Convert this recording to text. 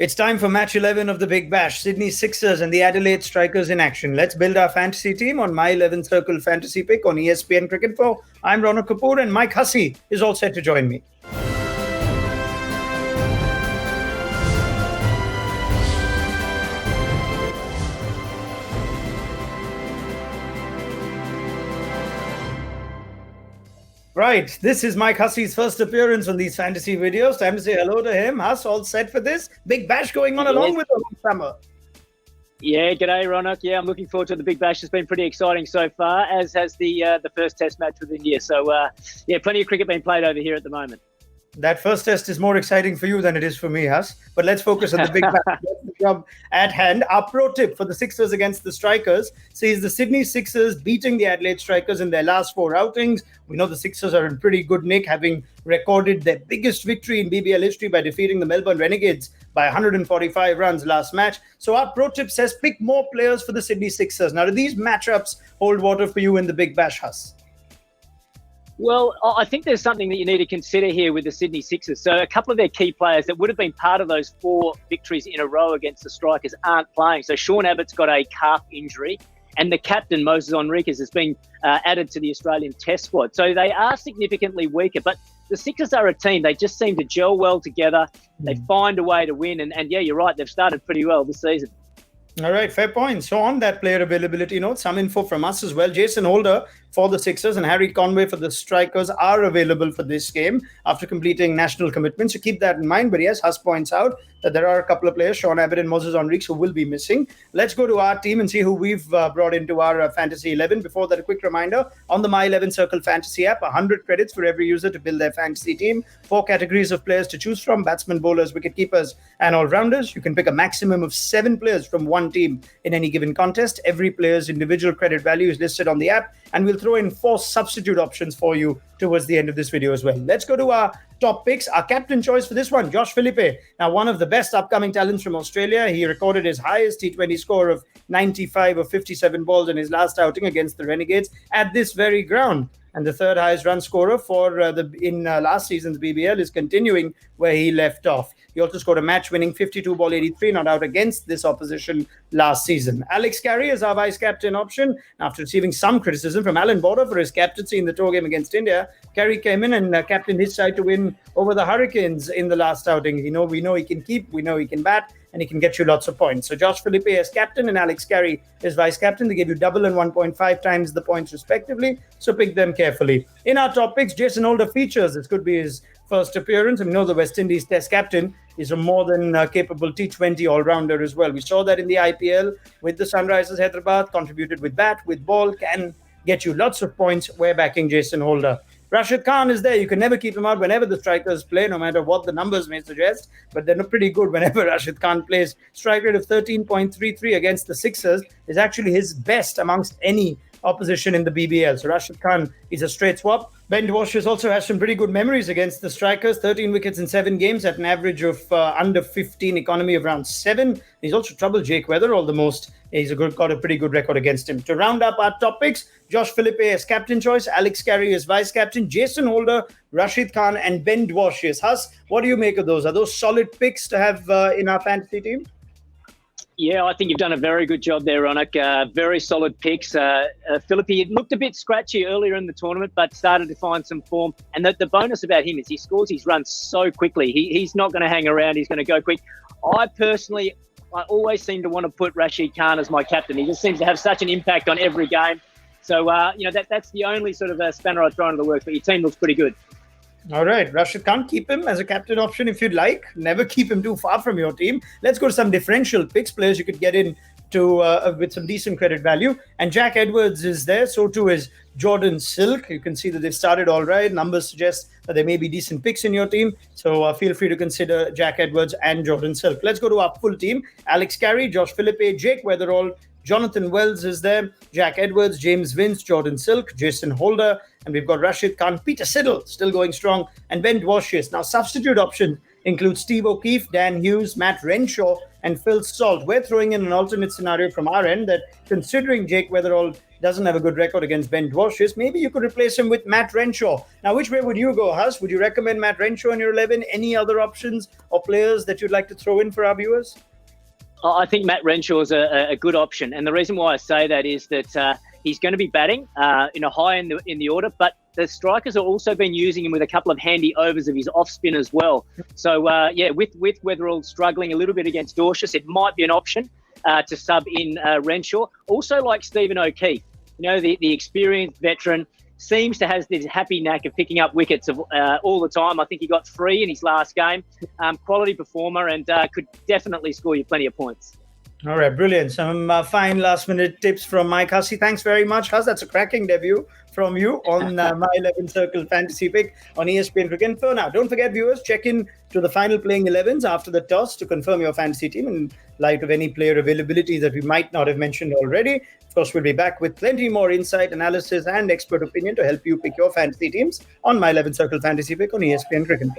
It's time for match 11 of the Big Bash. Sydney Sixers and the Adelaide Strikers in action. Let's build our fantasy team on my 11 Circle Fantasy Pick on ESPNcricinfo. I'm Ronak Kapoor and Mike Hussey is all set to join me. Right, this is Mike Hussey's first appearance on these fantasy videos. Time to say hello to him. Huss, all set for this? Big Bash going on along with the whole summer. Yeah, g'day, Ronak. Yeah, I'm looking forward to the Big Bash. It's been pretty exciting so far, as has the first Test match with India. So, plenty of cricket being played over here at the moment. That first test is more exciting for you than it is for me, Huss. But let's focus on the Big Bash. That's the job at hand. Our pro tip for the Sixers against the Strikers sees the Sydney Sixers beating the Adelaide Strikers in their last 4 outings. We know the Sixers are in pretty good nick, having recorded their biggest victory in BBL history by defeating the Melbourne Renegades by 145 runs last match. So our pro tip says pick more players for the Sydney Sixers. Now, do these matchups hold water for you in the Big Bash, Huss? Well, I think there's something that you need to consider here with the Sydney Sixers. So a couple of their key players that would have been part of those 4 victories in a row against the Strikers aren't playing. So Sean Abbott's got a calf injury, and the captain, Moses Henriques, has been added to the Australian Test squad. So they are significantly weaker, but the Sixers are a team. They just seem to gel well together. They find a way to win. And yeah, you're right. They've started pretty well this season. All right, fair point. So on that player availability note, some info from us as well. Jason Holder for the Sixers and Harry Conway for the Strikers are available for this game after completing national commitments. So keep that in mind. But yes, Huss points out that there are a couple of players, Sean Abbott and Moses Henriques, who will be missing. Let's go to our team and see who we've brought into our Fantasy 11. Before that, a quick reminder, on the My 11 Circle Fantasy app, 100 credits for every user to build their fantasy team. 4 categories of players to choose from: batsmen, bowlers, wicket keepers, and all-rounders. You can pick a maximum of 7 players from one team in any given contest. Every player's individual credit value is listed on the app, and we'll throw in 4 substitute options for you towards the end of this video as well. Let's go to our top picks. Our captain choice for this one, Josh Philippe. Now, one of the best upcoming talents from Australia. He recorded his highest T20 score of 95 of 57 balls in his last outing against the Renegades at this very ground. And the third highest run scorer for last season's BBL is continuing where he left off. He also scored a match-winning 52 ball 83 not out against this opposition last season. Alex Carey is our vice-captain option. After receiving some criticism from Alan Border for his captaincy in the tour game against India, Carey came in and captained his side to win over the Hurricanes in the last outing. We know he can keep, we know he can bat, and he can get you lots of points. So Josh Philippe as captain and Alex Carey as vice-captain. They give you double and 1.5 times the points respectively, so pick them carefully. In our top picks, Jason Holder features. This could be his first appearance. And we know the West Indies Test captain is a more than capable T20 all-rounder as well. We saw that in the IPL with the Sunrisers Hyderabad, contributed with bat, with ball, can get you lots of points. We're backing Jason Holder. Rashid Khan is there. You can never keep him out whenever the Strikers play, no matter what the numbers may suggest. But they're pretty good whenever Rashid Khan plays. Strike rate of 13.33 against the Sixers is actually his best amongst any opposition in the BBL. So Rashid Khan is a straight swap. Ben Dwarshuis also has some pretty good memories against the Strikers. 13 wickets in 7 games at an average of under 15, economy of around 7. He's also troubled Jake Weatherall the most. He's got a pretty good record against him. To round up our top picks, Josh Philippe as captain choice, Alex Carey as vice-captain, Jason Holder, Rashid Khan, and Ben Dwarshuis. Huss, what do you make of those? Are those solid picks to have in our fantasy team? Yeah, I think you've done a very good job there, Ronak. Very solid picks. Philippe looked a bit scratchy earlier in the tournament, but started to find some form. And the bonus about him is he scores his runs so quickly. He's not going to hang around. He's going to go quick. I always seem to want to put Rashid Khan as my captain. He just seems to have such an impact on every game. So, that's the only sort of spanner I'd throw into the works, but your team looks pretty good. All right, Rashid Khan, keep him as a captain option if you'd like. Never keep him too far from your team. Let's go to some differential picks, players you could get in to with some decent credit value. And Jack Edwards is there. So too is Jordan Silk. You can see that they've started all right. Numbers suggest that there may be decent picks in your team. So feel free to consider Jack Edwards and Jordan Silk. Let's go to our full team. Alex Carey, Josh Philippe, Jake Weatherall, Jonathan Wells is there, Jack Edwards, James Vince, Jordan Silk, Jason Holder, and we've got Rashid Khan, Peter Siddle, still going strong, and Ben Dwarshuis. Now, substitute options include Steve O'Keefe, Dan Hughes, Matt Renshaw, and Phil Salt. We're throwing in an alternate scenario from our end that, considering Jake Weatherall doesn't have a good record against Ben Dwarshuis. Maybe you could replace him with Matt Renshaw. Now, which way would you go, Huss? Would you recommend Matt Renshaw in your 11? Any other options or players that you'd like to throw in for our viewers? I think Matt Renshaw is a good option. And the reason why I say that is that he's going to be batting high in the order, but the strikers have also been using him with a couple of handy overs of his off spin as well. So, with Weatherall struggling a little bit against Dwarshuis, it might be an option to sub in Renshaw. Also like Stephen O'Keefe, the experienced veteran, seems to have this happy knack of picking up wickets all the time. I think he got 3 in his last game. Quality performer and could definitely score you plenty of points. All right, brilliant. Some fine last-minute tips from Mike Hussey. Thanks very much, Huss. That's a cracking debut from you on my 11 Circle Fantasy Pick on ESPNcricinfo. Now, don't forget, viewers, check in to the final playing 11s after the toss to confirm your fantasy team in light of any player availability that we might not have mentioned already. Of course, we'll be back with plenty more insight, analysis, and expert opinion to help you pick your fantasy teams on my 11 Circle Fantasy Pick on ESPNcricinfo.